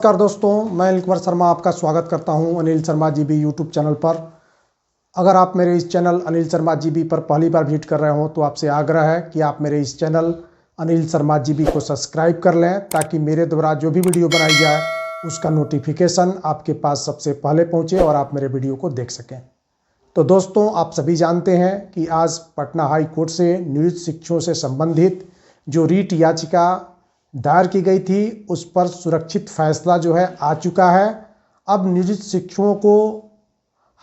नमस्कार दोस्तों, मैं अनिल कुमार शर्मा आपका स्वागत करता हूं Anil Sharma GB YouTube channel पर। अगर आप मेरे इस चैनल अनिल शर्मा जीबी पर पहली बार विजिट कर रहे हो तो आपसे आग्रह है कि आप मेरे इस चैनल अनिल शर्मा जीबी को सब्सक्राइब कर लें ताकि मेरे द्वारा जो भी वीडियो बनाई जाए उसका नोटिफिकेशन आपके पास सबसे पहले पहुँचे और आप मेरे वीडियो को देख सकें। तो दोस्तों, आप सभी जानते हैं कि आज पटना हाई कोर्ट से नियोजित शिक्षकों से संबंधित जो रीट याचिका दायर की गई थी उस पर सुरक्षित फैसला जो है आ चुका है। अब नियोजित शिक्षकों को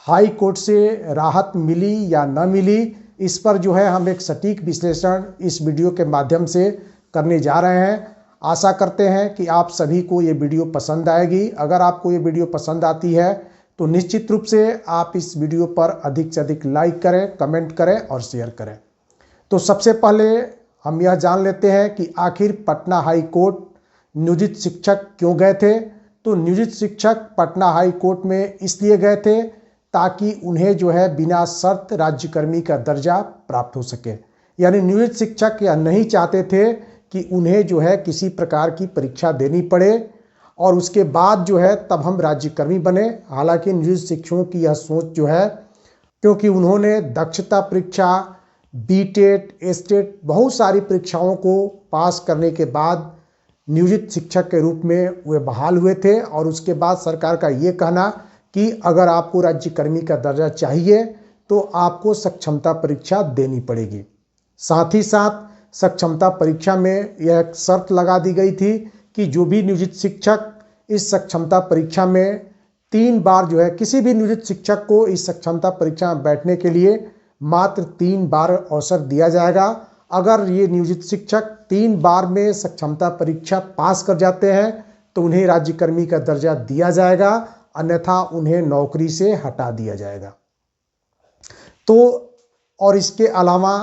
हाई कोर्ट से राहत मिली या न मिली, इस पर जो है हम एक सटीक विश्लेषण इस वीडियो के माध्यम से करने जा रहे हैं। आशा करते हैं कि आप सभी को ये वीडियो पसंद आएगी। अगर आपको ये वीडियो पसंद आती है तो निश्चित रूप से आप इस वीडियो पर अधिक से अधिक लाइक करें, कमेंट करें और शेयर करें। तो सबसे पहले हम यह जान लेते हैं कि आखिर पटना हाई कोर्ट नियोजित शिक्षक क्यों गए थे। तो नियोजित शिक्षक पटना हाई कोर्ट में इसलिए गए थे ताकि उन्हें जो है बिना शर्त राज्यकर्मी का दर्जा प्राप्त हो सके। यानी नियोजित शिक्षक यह नहीं चाहते थे कि उन्हें जो है किसी प्रकार की परीक्षा देनी पड़े और उसके बाद जो है तब हम राज्यकर्मी बने। हालांकि नियोजित शिक्षकों की यह सोच जो है, क्योंकि उन्होंने दक्षता परीक्षा, बीटेट, एस्टेट, बहुत सारी परीक्षाओं को पास करने के बाद नियोजित शिक्षक के रूप में वे बहाल हुए थे और उसके बाद सरकार का ये कहना कि अगर आपको राज्यकर्मी का दर्जा चाहिए तो आपको सक्षमता परीक्षा देनी पड़ेगी। साथ ही साथ सक्षमता परीक्षा में यह एक शर्त लगा दी गई थी कि जो भी नियोजित शिक्षक इस सक्षमता परीक्षा में 3 बार जो है, किसी भी नियोजित शिक्षक को इस सक्षमता परीक्षा में बैठने के लिए मात्र 3 बार अवसर दिया जाएगा। अगर ये नियोजित शिक्षक 3 बार में सक्षमता परीक्षा पास कर जाते हैं तो उन्हें राज्यकर्मी का दर्जा दिया जाएगा, अन्यथा उन्हें नौकरी से हटा दिया जाएगा। तो और इसके अलावा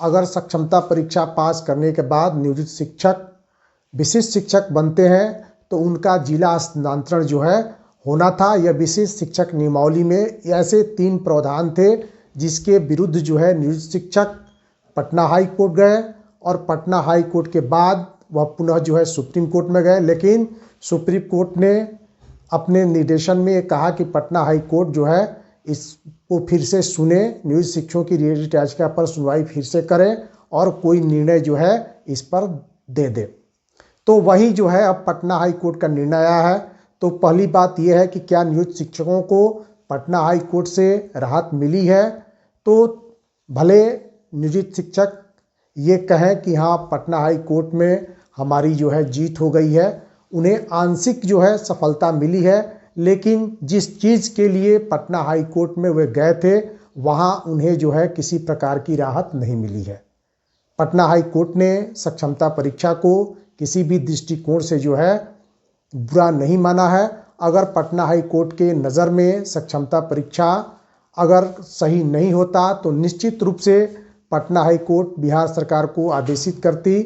अगर सक्षमता परीक्षा पास करने के बाद नियोजित शिक्षक विशिष्ट शिक्षक बनते हैं तो उनका जिला स्थानांतरण जो है होना था। यह विशिष्ट शिक्षक नियमावली में ऐसे 3 प्रावधान थे जिसके विरुद्ध जो है नियोजित शिक्षक पटना हाई कोर्ट गए और पटना हाई कोर्ट के बाद वह पुनः जो है सुप्रीम कोर्ट में गए। लेकिन सुप्रीम कोर्ट ने अपने निर्देशन में कहा कि पटना हाई कोर्ट जो है इसको फिर से सुने, नियोजित शिक्षकों की रीट याचिका पर सुनवाई फिर से करे और कोई निर्णय जो है इस पर दे दे। तो वही जो है अब पटना हाई कोर्ट का निर्णय आया है। तो पहली बात यह है कि क्या नियोजित शिक्षकों को पटना हाई कोर्ट से राहत मिली है। तो भले नियोजित शिक्षक ये कहें कि हाँ पटना हाई कोर्ट में हमारी जो है जीत हो गई है, उन्हें आंशिक जो है सफलता मिली है, लेकिन जिस चीज़ के लिए पटना हाई कोर्ट में वे गए थे वहाँ उन्हें जो है किसी प्रकार की राहत नहीं मिली है। पटना हाई कोर्ट ने सक्षमता परीक्षा को किसी भी दृष्टिकोण से जो है बुरा नहीं माना है। अगर पटना हाई कोर्ट के नज़र में सक्षमता परीक्षा अगर सही नहीं होता तो निश्चित रूप से पटना हाई कोर्ट बिहार सरकार को आदेशित करती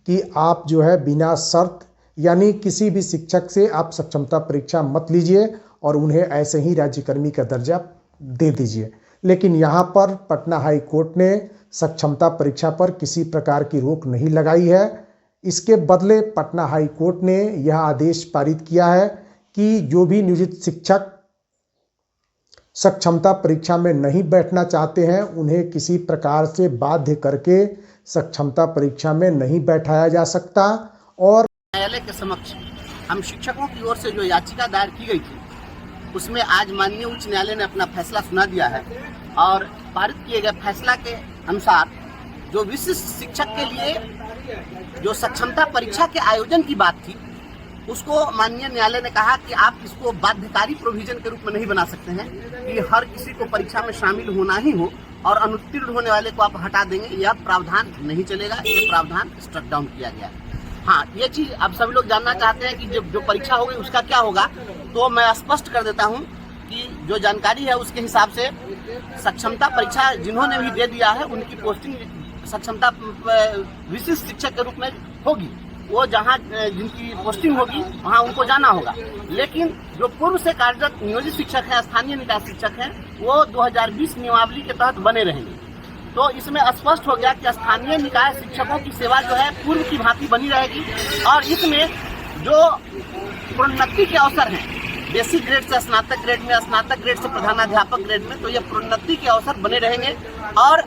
कि आप जो है बिना शर्त यानी किसी भी शिक्षक से आप सक्षमता परीक्षा मत लीजिए और उन्हें ऐसे ही राज्यकर्मी का दर्जा दे दीजिए। लेकिन यहाँ पर पटना हाई कोर्ट ने सक्षमता परीक्षा पर किसी प्रकार की रोक नहीं लगाई है। इसके बदले पटना हाई कोर्ट ने यह आदेश पारित किया है कि जो भी नियोजित शिक्षक सक्षमता परीक्षा में नहीं बैठना चाहते हैं उन्हें किसी प्रकार से बाध्य करके सक्षमता परीक्षा में नहीं बैठाया जा सकता। और न्यायालय के समक्ष हम शिक्षकों की ओर से जो याचिका दायर की गई थी उसमें आज माननीय उच्च न्यायालय ने अपना फैसला सुना दिया है और पारित किए गए फैसला के अनुसार जो विशिष्ट शिक्षक के लिए जो सक्षमता परीक्षा के आयोजन की बात थी उसको माननीय न्यायालय ने कहा कि आप इसको बाध्यकारी प्रोविजन के रूप में नहीं बना सकते हैं कि हर किसी को परीक्षा में शामिल होना ही हो और अनुत्तीर्ण होने वाले को आप हटा देंगे। यह प्रावधान नहीं चलेगा, ये प्रावधान स्ट्रक डाउन किया गया है। हाँ, ये चीज़ अब सभी लोग जानना चाहते हैं कि जो परीक्षा होगी उसका क्या होगा। तो मैं स्पष्ट कर देता हूँ कि जो जानकारी है उसके हिसाब से सक्षमता परीक्षा जिन्होंने भी दे दिया है उनकी पोस्टिंग सक्षमता विशिष्ट शिक्षक के रूप में होगी। वो जहाँ जिनकी पोस्टिंग होगी वहाँ उनको जाना होगा। लेकिन जो पूर्व से कार्यरत नियोजित शिक्षक हैं, स्थानीय निकाय शिक्षक हैं, वो 2020 नियमावली के तहत बने रहेंगे। तो इसमें स्पष्ट हो गया कि स्थानीय निकाय शिक्षकों की सेवा जो है पूर्व की भांति बनी रहेगी और इसमें जो प्रोन्नति के अवसर हैं। बेसिक ग्रेड से स्नातक ग्रेड में, स्नातक ग्रेड से प्रधानाध्यापक ग्रेड में, तो ये प्रोन्नति के अवसर बने रहेंगे। और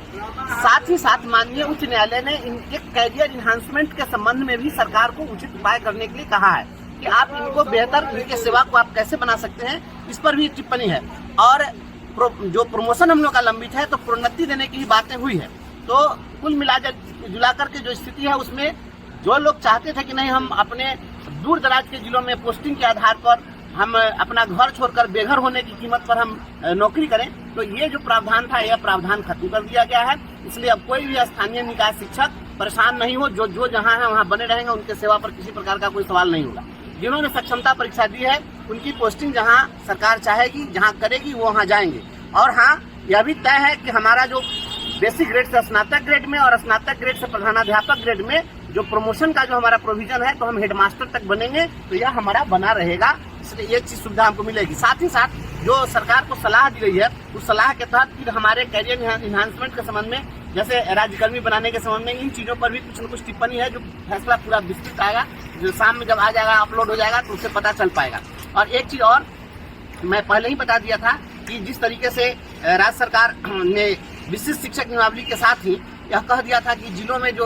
साथ ही साथ माननीय उच्च न्यायालय ने इनके कैरियर इन्हांसमेंट के संबंध में भी सरकार को उचित उपाय करने के लिए कहा है कि आप इनको बेहतर, इनके सेवा को आप कैसे बना सकते हैं, इस पर भी टिप्पणी है। और जो प्रमोशन हम लोग का लंबित है, तो प्रोन्नति देने की ही बातें हुई है। तो कुल मिलाकर के जो स्थिति है, उसमें जो लोग चाहते थे कि नहीं हम अपने दूर दराज के जिलों में पोस्टिंग के आधार पर हम अपना घर छोड़कर बेघर होने की कीमत पर हम नौकरी करें, तो ये जो प्रावधान था, यह प्रावधान खत्म कर दिया गया है। इसलिए अब कोई भी स्थानीय निकाय शिक्षक परेशान नहीं हो, जो जहां है वहां बने रहेंगे, उनके सेवा पर किसी प्रकार का कोई सवाल नहीं होगा। जिन्होंने सक्षमता परीक्षा दी है, उनकी पोस्टिंग जहां सरकार चाहेगी, जहां करेगी, वो वहां जाएंगे। और हाँ, यह भी तय है कि हमारा जो बेसिक ग्रेड से स्नातक ग्रेड में और स्नातक ग्रेड से प्रधानाध्यापक ग्रेड में जो प्रमोशन का जो हमारा प्रोविजन है, तो हम हेडमास्टर तक बनेंगे, तो यह हमारा बना रहेगा। इसलिए ये चीज सुविधा हमको मिलेगी। साथ ही साथ जो सरकार को सलाह दी गई है, उस सलाह के तहत फिर हमारे कैरियर इन्हांसमेंट के संबंध में, जैसे राज्यकर्मी बनाने के संबंध में, इन चीजों पर भी कुछ न कुछ टिप्पणी है। जो फैसला पूरा विस्तृत आएगा, जो शाम में जब आ जाएगा, अपलोड हो जाएगा, तो उससे पता चल पाएगा। और एक चीज और मैं पहले ही बता दिया था कि जिस तरीके से राज्य सरकार ने विशिष्ट शिक्षक नियमावली के साथ ही यह कह दिया था कि जिलों में जो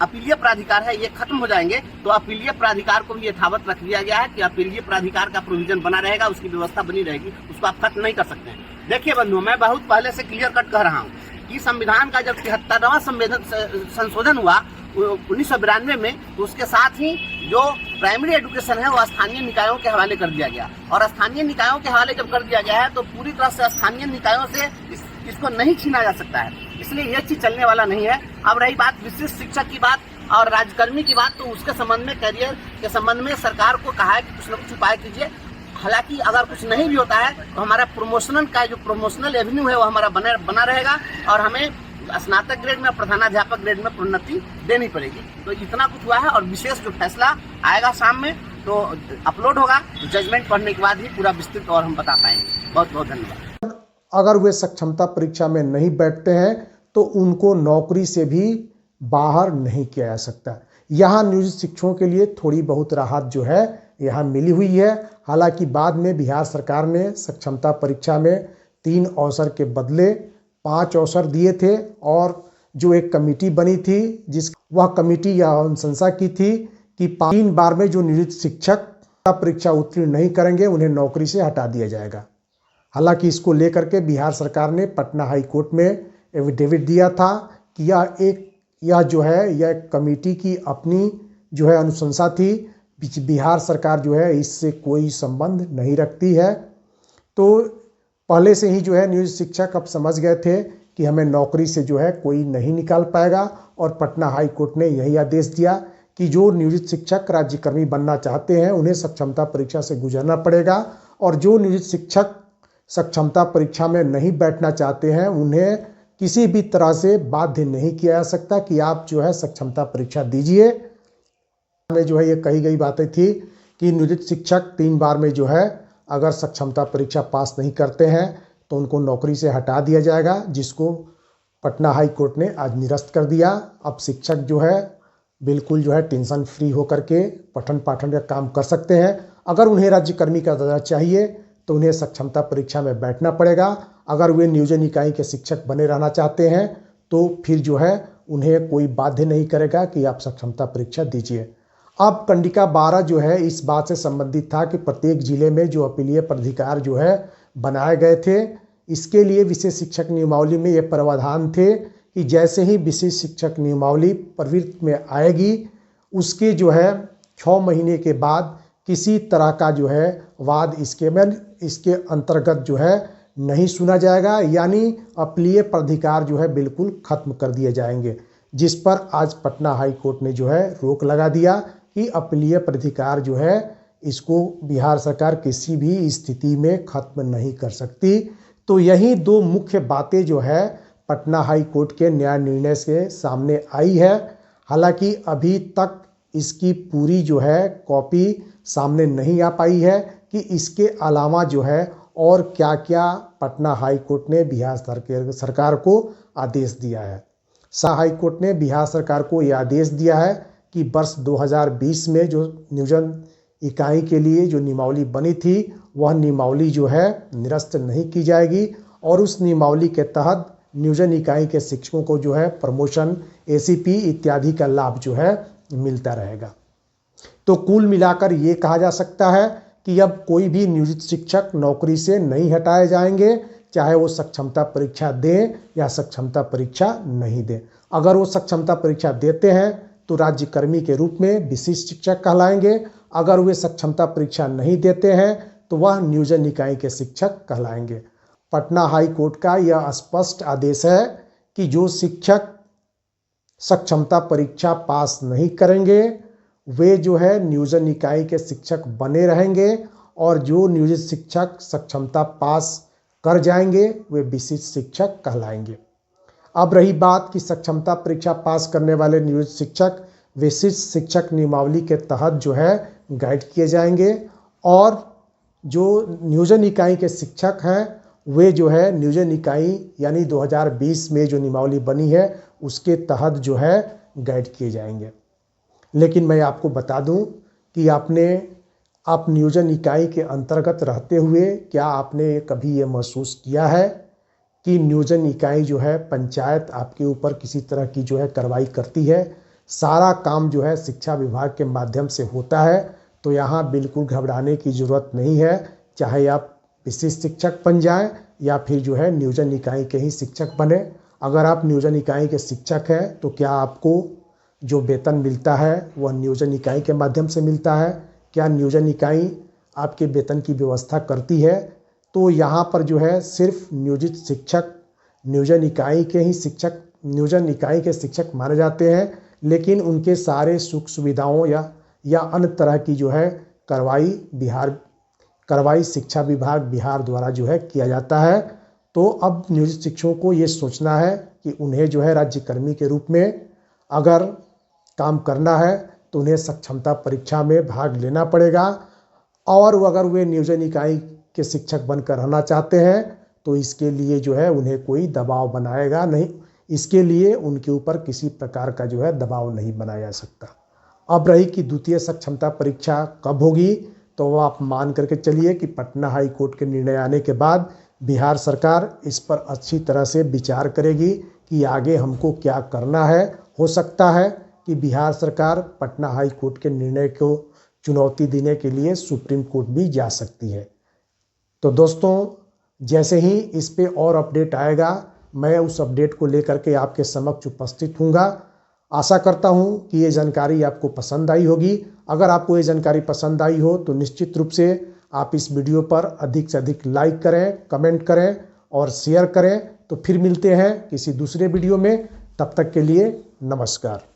अपीलीय प्राधिकार है, ये खत्म हो जाएंगे, तो अपीलीय प्राधिकार को भी यथावत रख दिया गया है कि अपीलीय प्राधिकार का प्रोविजन बना रहेगा, उसकी व्यवस्था बनी रहेगी, उसको आप खत्म नहीं कर सकते हैं। देखिए बंधु, मैं बहुत पहले से क्लियर कट कह रहा हूँ कि संविधान का जब 73वां संशोधन हुआ 1992 में, तो उसके साथ ही जो प्राइमरी एजुकेशन है वो स्थानीय निकायों के हवाले कर दिया गया। और स्थानीय निकायों के हवाले जब कर दिया गया है, तो पूरी तरह से स्थानीय निकायों से इसको नहीं छीना जा सकता है। इसलिए यह चीज चलने वाला नहीं है। अब रही बात विशिष्ट शिक्षक की बात और राज्यकर्मी की बात, तो उसके संबंध में, कैरियर के संबंध में सरकार को कहा है कि कुछ न कुछ उपाय कीजिए। हालांकि अगर कुछ नहीं भी होता है, तो हमारा प्रमोशनल का जो प्रमोशनल एवेन्यू है, वो हमारा बना रहेगा और हमें स्नातक ग्रेड में, प्रधानाध्यापक ग्रेड में प्रोन्नति देनी पड़ेगी। तो इतना कुछ हुआ है। और विशेष जो फैसला आएगा शाम में, तो अपलोड होगा, तो जजमेंट पढ़ने के बाद ही पूरा विस्तृत और हम बता पाएंगे। बहुत बहुत धन्यवाद। अगर वे सक्षमता परीक्षा में नहीं बैठते हैं, तो उनको नौकरी से भी बाहर नहीं किया जा सकता। यहाँ नियोजित शिक्षकों के लिए थोड़ी बहुत राहत जो है यहाँ मिली हुई है। हालांकि बाद में बिहार सरकार ने सक्षमता परीक्षा में 3 अवसर के बदले 5 अवसर दिए थे। और जो एक कमेटी बनी थी, वह कमेटी यह अनुशंसा की थी कि 3 बार में जो नियोजित शिक्षक परीक्षा उत्तीर्ण नहीं करेंगे, उन्हें नौकरी से हटा दिया जाएगा। हालांकि इसको लेकर के बिहार सरकार ने पटना हाई कोर्ट में एफिडेविट दिया था कि यह जो है, यह कमेटी की अपनी जो है अनुशंसा थी। बिहार सरकार जो है इससे कोई संबंध नहीं रखती है। तो पहले से ही जो है नियोजित शिक्षक अब समझ गए थे कि हमें नौकरी से जो है कोई नहीं निकाल पाएगा। और पटना हाई कोर्ट ने यही आदेश दिया कि जो नियोजित शिक्षक राज्यकर्मी बनना चाहते हैं, उन्हें सक्षमता परीक्षा से गुजरना पड़ेगा। और जो नियोजित शिक्षक सक्षमता परीक्षा में नहीं बैठना चाहते हैं, उन्हें किसी भी तरह से बाध्य नहीं किया जा सकता कि आप जो है सक्षमता परीक्षा दीजिए। में जो है ये कही गई बातें थी कि नियोजित शिक्षक 3 बार में जो है अगर सक्षमता परीक्षा पास नहीं करते हैं, तो उनको नौकरी से हटा दिया जाएगा, जिसको पटना हाई कोर्ट ने आज निरस्त कर दिया। अब शिक्षक जो है बिल्कुल जो है टेंशन फ्री होकर के पठन पाठन का काम कर सकते हैं। अगर उन्हें राज्यकर्मी का दर्जा चाहिए, तो उन्हें सक्षमता परीक्षा में बैठना पड़ेगा। अगर वे नियोजन इकाई के शिक्षक बने रहना चाहते हैं, तो फिर जो है उन्हें कोई बाध्य नहीं करेगा कि आप सक्षमता परीक्षा दीजिए। अब कंडिका 12 जो है इस बात से संबंधित था कि प्रत्येक जिले में जो अपीलीय प्राधिकार जो है बनाए गए थे, इसके लिए विशेष शिक्षक नियमावली में ये प्रावधान थे कि जैसे ही विशेष शिक्षक नियमावली प्रवृत्ति में आएगी, उसके जो है 6 महीने के बाद किसी तरह का जो है वाद इसके अंतर्गत जो है नहीं सुना जाएगा। यानी अपीलीय प्राधिकार जो है बिल्कुल खत्म कर दिए जाएंगे, जिस पर आज पटना हाई कोर्ट ने जो है रोक लगा दिया कि अपीलीय प्राधिकार जो है इसको बिहार सरकार किसी भी स्थिति में खत्म नहीं कर सकती। तो यही 2 मुख्य बातें जो है पटना हाई कोर्ट के न्याय निर्णय से सामने आई है। हालांकि अभी तक इसकी पूरी जो है कॉपी सामने नहीं आ पाई है कि इसके अलावा जो है और क्या क्या पटना हाई कोर्ट ने बिहार सरकार को आदेश दिया है। हाई कोर्ट ने बिहार सरकार को यह आदेश दिया है कि वर्ष 2020 में जो नियोजन इकाई के लिए जो नियमावली बनी थी वह नियमावली जो है निरस्त नहीं की जाएगी और उस नियमावली के तहत नियोजन इकाई के शिक्षकों को जो है प्रमोशन, एसीपी इत्यादि का लाभ जो है मिलता रहेगा। तो कुल मिलाकर ये कहा जा सकता है कि अब कोई भी नियोजित शिक्षक नौकरी से नहीं हटाए जाएंगे, चाहे वो सक्षमता परीक्षा दें या सक्षमता परीक्षा नहीं दें। अगर वो सक्षमता परीक्षा देते हैं तो राज्यकर्मी के रूप में विशिष्ट शिक्षक कहलाएंगे, अगर वे सक्षमता परीक्षा नहीं देते हैं तो वह नियोजन इकाई के शिक्षक कहलाएंगे। पटना हाई कोर्ट का यह स्पष्ट आदेश है कि जो शिक्षक सक्षमता परीक्षा पास नहीं करेंगे वे जो है नियोजन इकाई के शिक्षक बने रहेंगे और जो नियोजित शिक्षक सक्षमता पास कर जाएंगे वे विशिष्ट शिक्षक कहलाएंगे। अब रही बात कि सक्षमता परीक्षा पास करने वाले नियोजित शिक्षक विशिष्ट शिक्षक नियमावली के तहत जो है गाइड किए जाएंगे और जो नियोजन इकाई के शिक्षक हैं वे जो है नियोजन इकाई यानी 2020 में जो नियमावली बनी है उसके तहत जो है गाइड किए जाएंगे। लेकिन मैं आपको बता दूं कि आप नियोजन इकाई के अंतर्गत रहते हुए क्या आपने कभी ये महसूस किया है कि नियोजन इकाई जो है पंचायत आपके ऊपर किसी तरह की जो है कार्रवाई करती है? सारा काम जो है शिक्षा विभाग के माध्यम से होता है, तो यहाँ बिल्कुल घबराने की ज़रूरत नहीं है। चाहे आप विशिष्ट शिक्षक बन जाएं या फिर जो है नियोजन इकाई के ही शिक्षक बने। अगर आप नियोजन इकाई के शिक्षक हैं तो क्या आपको जो वेतन मिलता है वह नियोजन इकाई के माध्यम से मिलता है? क्या नियोजन इकाई आपके वेतन की व्यवस्था करती है? तो यहाँ पर जो है सिर्फ नियोजित शिक्षक नियोजन इकाई के शिक्षक माने जाते हैं, लेकिन उनके सारे सुख सुविधाओं या अन्य तरह की जो है कार्रवाई शिक्षा विभाग बिहार द्वारा जो है किया जाता है। तो अब नियोजित शिक्षकों को ये सोचना है कि उन्हें जो है राज्यकर्मी के रूप में अगर काम करना है तो उन्हें सक्षमता परीक्षा में भाग लेना पड़ेगा और अगर वे नियोजन इकाई के शिक्षक बनकर रहना चाहते हैं तो इसके लिए जो है उन्हें कोई दबाव बनाएगा नहीं, इसके लिए उनके ऊपर किसी प्रकार का जो है दबाव नहीं बनाया जा सकता। अब रही कि द्वितीय सक्षमता परीक्षा कब होगी, तो वो आप मान करके चलिए कि पटना हाई कोर्ट के निर्णय आने के बाद बिहार सरकार इस पर अच्छी तरह से विचार करेगी कि आगे हमको क्या करना है। हो सकता है कि बिहार सरकार पटना हाई कोर्ट के निर्णय को चुनौती देने के लिए सुप्रीम कोर्ट भी जा सकती है। तो दोस्तों, जैसे ही इस पे और अपडेट आएगा मैं उस अपडेट को लेकर के आपके समक्ष उपस्थित हूँगा। आशा करता हूँ कि ये जानकारी आपको पसंद आई होगी। अगर आपको ये जानकारी पसंद आई हो तो निश्चित रूप से आप इस वीडियो पर अधिक से अधिक लाइक करें, कमेंट करें और शेयर करें। तो फिर मिलते हैं किसी दूसरे वीडियो में, तब तक के लिए नमस्कार।